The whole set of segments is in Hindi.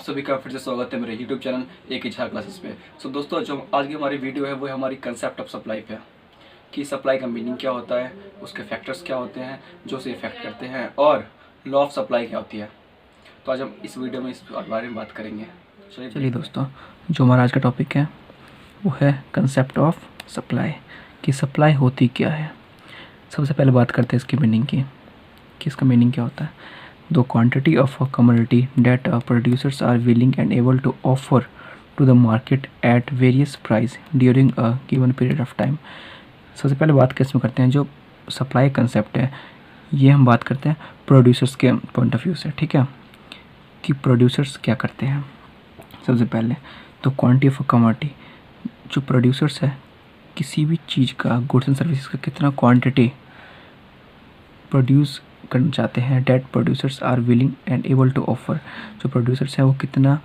सभी का फिर से स्वागत है मेरे YouTube चैनल एक इच्छा क्लासेस पे। दोस्तों, जो आज की हमारी वीडियो है वो है हमारी कंसेप्ट ऑफ सप्लाई पे, कि सप्लाई का मीनिंग क्या होता है, उसके फैक्टर्स क्या होते हैं जो उसे इफेक्ट करते हैं, और लॉ ऑफ सप्लाई क्या होती है। तो आज हम इस वीडियो में इस बारे में बात करेंगे। चलिए दोस्तों, जो हमारा आज का टॉपिक है वो है कंसेप्ट ऑफ सप्लाई, कि सप्लाई होती क्या है। सबसे पहले बात करते हैं इसकी मीनिंग की, कि इसका मीनिंग क्या होता है। The quantity of a commodity that producers are willing and able to offer to the market at various price during a given period of time। सबसे पहले बात किस में करते हैं, जो सप्लाई कंसेप्ट है ये हम बात करते हैं प्रोड्यूसर्स के पॉइंट ऑफ व्यू से। ठीक है, कि प्रोड्यूसर्स क्या करते हैं। सबसे पहले तो क्वांटिटी ऑफ अ कमोडिटी, जो प्रोड्यूसर्स है किसी भी चीज़ का, गुड्स एंड सर्विसेज का कितना क्वांटिटी प्रोड्यूस करना चाहते हैं, that producers are willing and able to offer, जो प्रोड्यूसर्स हैं वो कितना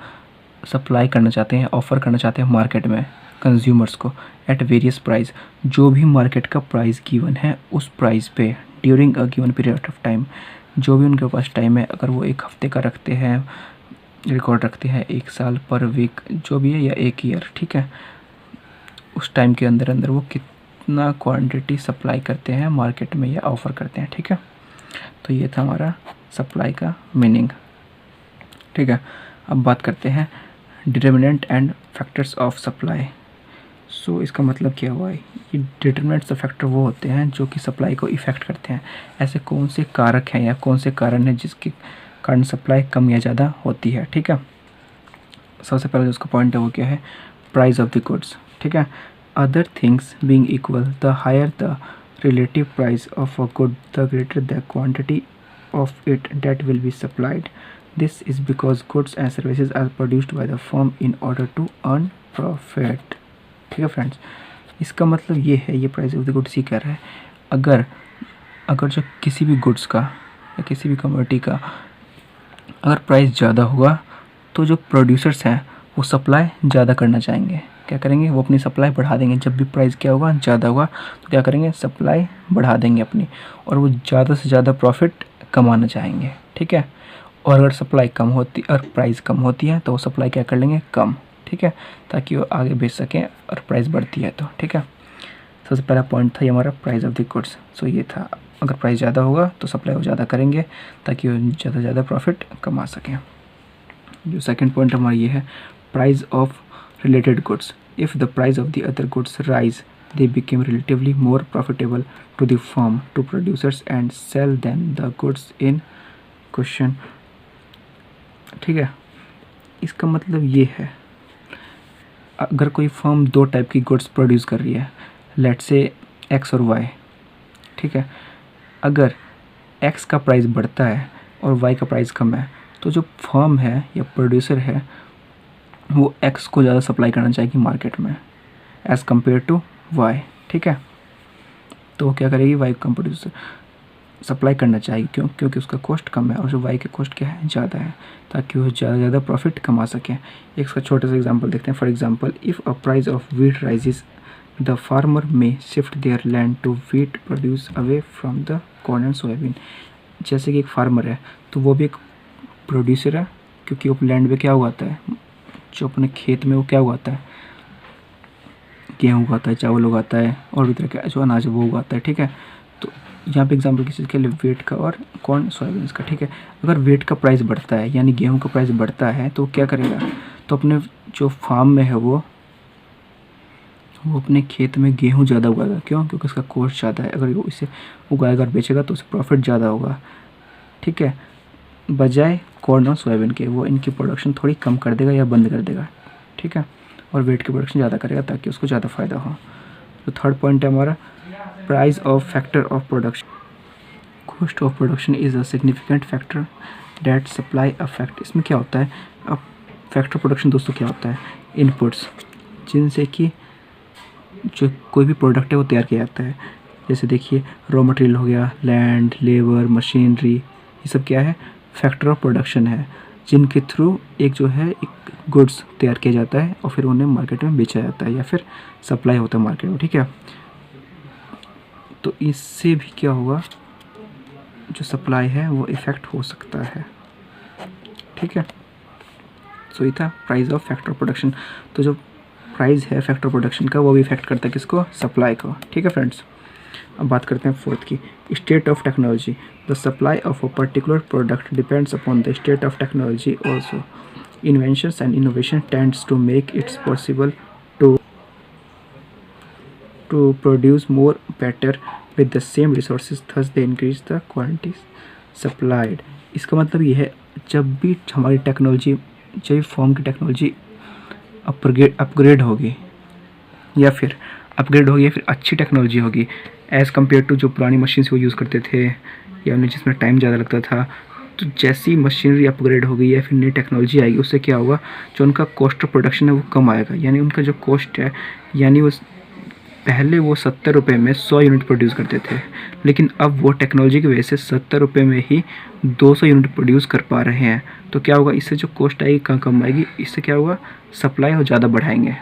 सप्लाई करना चाहते हैं, ऑफ़र करना चाहते हैं मार्केट में कंज्यूमर्स को एट वेरियस प्राइस, जो भी मार्केट का प्राइस गिवन है उस प्राइस पे during a given period of time, जो भी उनके पास टाइम है। अगर वो एक हफ्ते का रखते हैं, रिकॉर्ड रखते हैं, एक साल, पर वीक जो भी है, या एक ईयर, ठीक है, उस टाइम के अंदर अंदर वो कितना क्वान्टिटी सप्लाई करते हैं मार्केट में या ऑफ़र करते हैं। ठीक है, तो ये था हमारा सप्लाई का मीनिंग। ठीक है, अब बात करते हैं determinant and factors of supply. So इसका मतलब क्या हुआ है, ये डिटर्मिनेंट्स और फैक्टर वो होते हैं जो कि सप्लाई को इफ़ेक्ट करते हैं। ऐसे कौन से कारक हैं या कौन से कारण हैं जिसके कारण सप्लाई कम या ज़्यादा होती है। ठीक है, सबसे पहले जो उसका पॉइंट है वो क्या है, प्राइस ऑफ द गुड्स। ठीक है, other things being equal, the higher the relative price of a good, the greater the quantity of it that will be supplied. This is because goods and services are produced by the firm in order to earn profit। ठीक है फ्रेंड्स, इसका मतलब ये है, ये प्राइस ऑफ द गुड्स ही कह रहा है, अगर जो किसी भी गुड्स का या किसी भी कमोडिटी का अगर प्राइस ज़्यादा होगा तो जो प्रोड्यूसर्स हैं वो सप्लाई ज़्यादा करना चाहेंगे। क्या करेंगे, वो अपनी सप्लाई बढ़ा देंगे। जब भी प्राइस क्या होगा, ज़्यादा होगा, तो क्या करेंगे, सप्लाई बढ़ा देंगे अपनी, और वो ज़्यादा से ज़्यादा प्रॉफिट कमाना चाहेंगे। ठीक है, और अगर सप्लाई कम होती और प्राइस कम होती है तो वो सप्लाई क्या कर लेंगे, कम। ठीक है, ताकि वो आगे बेच सकें, और प्राइस बढ़ती है तो। ठीक है, सबसे पहला पॉइंट था ये हमारा प्राइस ऑफ द गुड्स। सो ये था, अगर प्राइस ज़्यादा होगा तो सप्लाई वो ज़्यादा करेंगे ताकि वो ज़्यादा से ज़्यादा प्रॉफिट कमा सकें। जो सेकेंड पॉइंट हमारा ये है, price of related goods। If the price of the other goods rise, they become relatively more profitable to the firm, to producers and sell than the goods in question। ठीक है, इसका मतलब ये है, अगर कोई फर्म दो टाइप की गुड्स प्रोड्यूस कर रही है, लेट्स से एक्स और वाई। ठीक है, अगर एक्स का प्राइस बढ़ता है और वाई का प्राइस कम है, तो जो फर्म है या प्रोड्यूसर है वो एक्स को ज़्यादा सप्लाई करना चाहेगी मार्केट में एज़ कम्पेयर टू वाई। ठीक है, तो वो क्या करेगी, वाई कम प्रोड्यूसर सप्लाई करना चाहेगी, क्योंकि उसका कॉस्ट कम है और जो वाई के कॉस्ट क्या है, ज़्यादा है, ताकि वो ज़्यादा ज़्यादा प्रॉफिट कमा सकें। एक इसका छोटा सा एग्जांपल देखते हैं। For example, if a price of wheat rises, the farmer may shift their land to wheat produce away from the corn and soybean. जैसे कि एक फार्मर है तो वो भी एक प्रोड्यूसर है, क्योंकि वो लैंड पे क्या उगाता है, जो अपने खेत में वो क्या उगाता है, गेहूँ उगाता है, चावल उगाता है, और भी तरह का जो अनाज है वो उगाता है। ठीक है, तो यहाँ पे एग्जांपल किसी के लिए वेट का और कॉर्न सोयाबीन का। ठीक है, अगर वेट का प्राइस बढ़ता है यानी गेहूँ का प्राइस बढ़ता है तो क्या करेगा, तो अपने जो फार्म में है वो अपने खेत में गेहूँ ज़्यादा उगाएगा। क्यों, क्योंकि उसका कॉस्ट ज़्यादा है। अगर वो इसे उगाएगा और बेचेगा तो उसे प्रॉफिट ज़्यादा होगा। ठीक है, बजाय कॉर्न और सोयाबीन के वो इनकी प्रोडक्शन थोड़ी कम कर देगा या बंद कर देगा। ठीक है, और वेट की प्रोडक्शन ज़्यादा करेगा ताकि उसको ज़्यादा फ़ायदा हो। तो थर्ड पॉइंट है हमारा, price of factor of production. Cost of production is a significant factor that supply affect. इसमें क्या होता है, अब फैक्टर प्रोडक्शन दोस्तों क्या होता है, इनपुट्स जिनसे कि जो कोई भी प्रोडक्ट है वो तैयार किया जाता है। जैसे देखिए, रॉ मटेरियल हो गया, लैंड, लेबर, मशीनरी, ये सब क्या है, फैक्टर ऑफ प्रोडक्शन है, जिनके थ्रू एक जो है एक गुड्स तैयार किया जाता है और फिर उन्हें मार्केट में बेचा जाता है या फिर सप्लाई होता है मार्केट में। ठीक है, तो इससे भी क्या होगा, जो सप्लाई है वो इफ़ेक्ट हो सकता है। ठीक है, सो ये था प्राइस ऑफ फैक्टर प्रोडक्शन। तो जो प्राइस है फैक्टर प्रोडक्शन का वो भी इफेक्ट करता है किसको, सप्लाई को। ठीक है फ्रेंड्स, अब बात करते हैं फोर्थ की, state of technology. The supply of a particular product depends upon the state of technology also. Inventions and innovation tends to make its possible to produce more better with the same resources, thus they increase the quantities supplied। इसका मतलब ये है जब भी हमारी टेक्नोलॉजी, जब भी फॉर्म की टेक्नोलॉजी अपग्रेड होगी या फिर अच्छी टेक्नोलॉजी होगी एज़ कम्पेयर टू जो पुरानी मशीन वो यूज़ करते थे या उन्हें जिसमें टाइम ज़्यादा लगता था, तो जैसी मशीनरी अपग्रेड होगी या फिर नई टेक्नोलॉजी आएगी उससे क्या होगा, जो उनका कॉस्ट ऑफ प्रोडक्शन है वो कम आएगा। यानी उनका जो कॉस्ट है, यानी वो पहले वो 70 रुपये में 100 यूनिट प्रोड्यूस करते थे, लेकिन अब वो टेक्नोलॉजी की वजह से 70 रुपये में ही 200 यूनिट प्रोड्यूस कर पा रहे हैं। तो क्या होगा, इससे जो कॉस्ट आएगी कम आएगी, इससे क्या होगा, सप्लाई और ज़्यादा बढ़ाएंगे,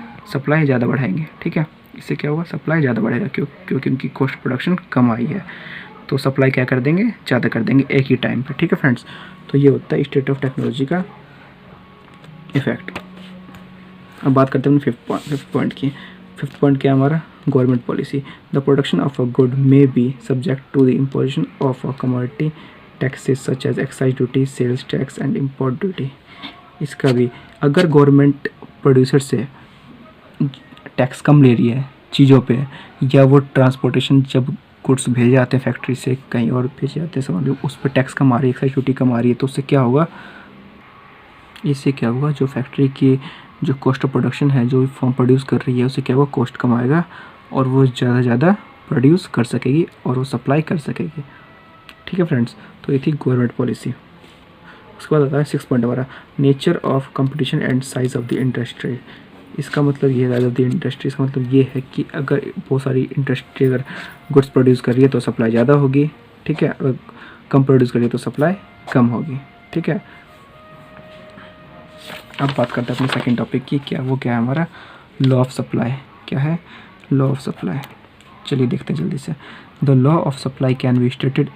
ठीक है। इससे क्या होगा, सप्लाई ज़्यादा बढ़ेगा क्योंकि उनकी कॉस्ट प्रोडक्शन कम आई है, तो सप्लाई क्या कर देंगे, ज़्यादा कर देंगे एक ही टाइम पर। ठीक है फ्रेंड्स, तो ये होता है स्टेट ऑफ टेक्नोलॉजी का इफेक्ट। अब बात करते हैं फिफ्थ पॉइंट की। फिफ्थ पॉइंट क्या है हमारा, government policy. The production of a good may be subject to the imposition of a commodity taxes such as excise duty, sales tax and import duty. इसका भी अगर गवर्नमेंट प्रोड्यूसर से टैक्स कम ले रही है चीज़ों पे, या वो ट्रांसपोर्टेशन जब गुड्स भेजे जाते हैं फैक्ट्री से कहीं और भेजे जाते हैं सामान, उस पर टैक्स कम आ रही है, एक्साइज ड्यूटी कम आ रही है, तो उससे क्या होगा, जो फैक्ट्री की जो कॉस्ट ऑफ प्रोडक्शन है, जो फॉर्म प्रोड्यूस कर रही है, उससे क्या होगा, कॉस्ट कम आएगा और वो ज़्यादा से ज़्यादा प्रोड्यूस कर सकेगी और वो सप्लाई कर सकेगी। ठीक है फ्रेंड्स, तो ये थी गवर्नमेंट पॉलिसी। उसके बाद आता है 6 पॉइंट हमारा, nature of competition and size of the industry. इसका मतलब ये है, साइज ऑफ द इंडस्ट्री, इसका मतलब ये है कि अगर बहुत सारी इंडस्ट्री अगर गुड्स प्रोड्यूस कर रही है तो सप्लाई ज़्यादा होगी। ठीक है, अगर कम प्रोड्यूस कर रही है तो सप्लाई कम होगी। ठीक है, अब बात करते हैं अपने सेकंड टॉपिक की, क्या है हमारा, लॉ ऑफ सप्लाई। क्या है, लॉ ऑफ सप्लाई। चलिए देखते हैं जल्दी से। The law of supply can be stated,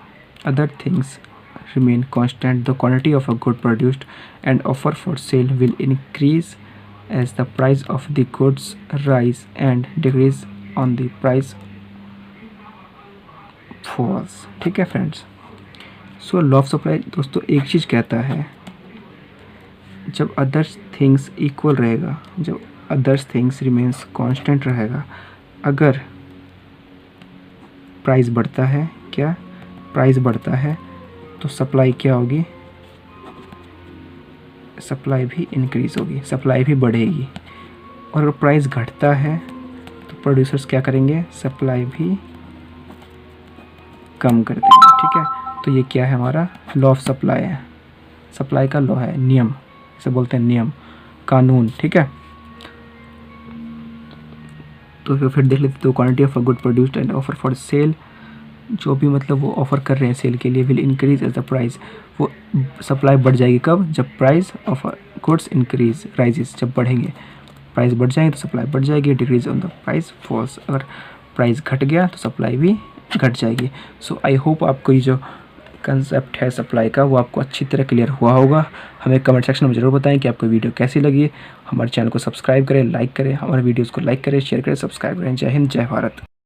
other things remain constant, the quantity of a good produced and offer for sale will increase as the price of the goods rise and decrease on the price falls। ठीक है friends, so law of supply दोस्तों एक चीज़ कहता है, जब अदर्स थिंग्स इक्वल रहेगा, जब अदर्स थिंग्स रिमेन्स कांस्टेंट रहेगा, अगर प्राइस बढ़ता है, क्या प्राइस बढ़ता है तो सप्लाई क्या होगी, सप्लाई भी इंक्रीज होगी, सप्लाई भी बढ़ेगी। और अगर प्राइस घटता है तो प्रोड्यूसर्स क्या करेंगे, सप्लाई भी कम कर देंगे। ठीक है, तो ये क्या है हमारा, लॉ ऑफ सप्लाई है, सप्लाई का लॉ है, नियम, इसे बोलते हैं नियम, कानून। ठीक है, तो फिर देख लेते, तो quantity of a good produced and offer for sale, जो भी मतलब वो ऑफ़र कर रहे हैं सेल के लिए, will increase as the price, वो सप्लाई बढ़ जाएगी कब, जब प्राइस ऑफ गुड्स राइजेस, जब बढ़ेंगे, प्राइस बढ़ जाएंगे तो सप्लाई बढ़ जाएगी, decrease on the price falls, अगर प्राइस घट गया तो सप्लाई भी घट जाएगी। सो आई होप आपको ये जो कंसेप्ट है सप्लाई का वो आपको अच्छी तरह क्लियर हुआ होगा। हमें कमेंट सेक्शन में ज़रूर बताएं कि आपको वीडियो कैसी लगी। हमारे चैनल को सब्सक्राइब करें, लाइक करें, हमारे वीडियोज़ को लाइक करें, शेयर करें, सब्सक्राइब करें। जय हिंद, जय भारत।